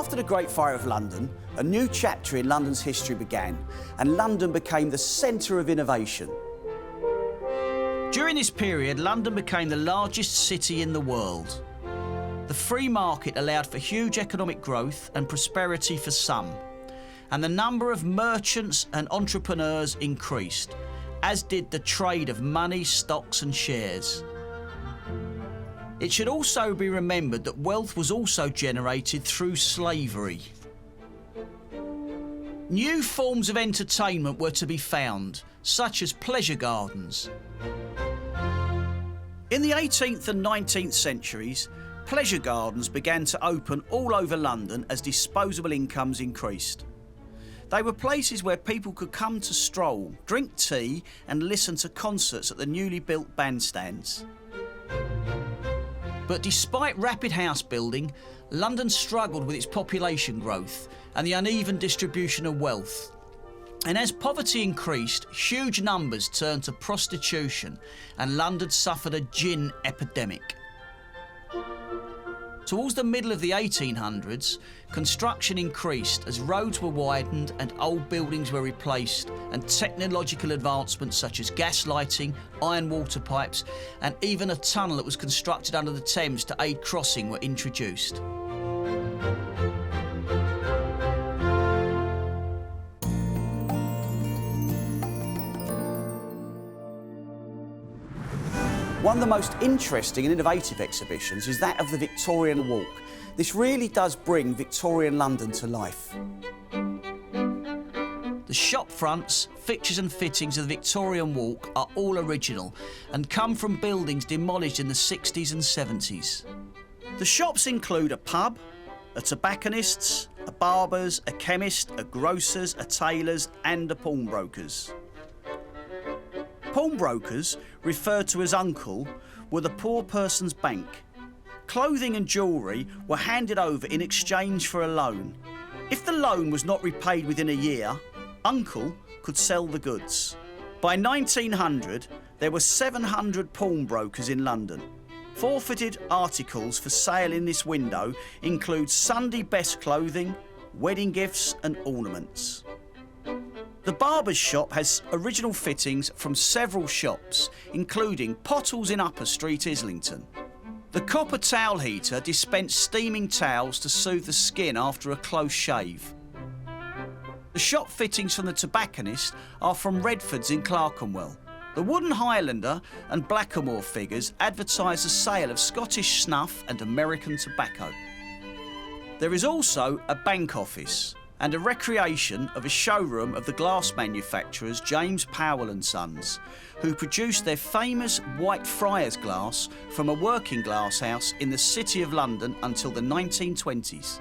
After the Great Fire of London, a new chapter in London's history began, and London became the centre of innovation. During this period, London became the largest city in the world. The free market allowed for huge economic growth and prosperity for some, and the number of merchants and entrepreneurs increased, as did the trade of money, stocks and shares. It should also be remembered that wealth was also generated through slavery. New forms of entertainment were to be found, such as pleasure gardens. In the 18th and 19th centuries, pleasure gardens began to open all over London as disposable incomes increased. They were places where people could come to stroll, drink tea and listen to concerts at the newly built bandstands. But despite rapid house building, London struggled with its population growth and the uneven distribution of wealth. And as poverty increased, huge numbers turned to prostitution and London suffered a gin epidemic. Towards the middle of the 1800s, construction increased as roads were widened and old buildings were replaced, and technological advancements such as gas lighting, iron water pipes and even a tunnel that was constructed under the Thames to aid crossing were introduced. One of the most interesting and innovative exhibitions is that of the Victorian Walk. This really does bring Victorian London to life. The shop fronts, fixtures and fittings of the Victorian Walk are all original and come from buildings demolished in the 60s and 70s. The shops include a pub, a tobacconist's, a barber's, a chemist, a grocer's, a tailor's and a pawnbroker's. Pawnbrokers, referred to as uncle, were the poor person's bank. Clothing and jewellery were handed over in exchange for a loan. If the loan was not repaid within a year, uncle could sell the goods. By 1900, there were 700 pawnbrokers in London. Forfeited articles for sale in this window include Sunday best clothing, wedding gifts and ornaments. The barber's shop has original fittings from several shops, including Pottles in Upper Street, Islington. The copper towel heater dispensed steaming towels to soothe the skin after a close shave. The shop fittings from the tobacconist are from Redford's in Clerkenwell. The wooden Highlander and Blackamoor figures advertise the sale of Scottish snuff and American tobacco. There is also a bank office and a recreation of a showroom of the glass manufacturers James Powell and Sons, who produced their famous White Friars glass from a working glass house in the City of London until the 1920s.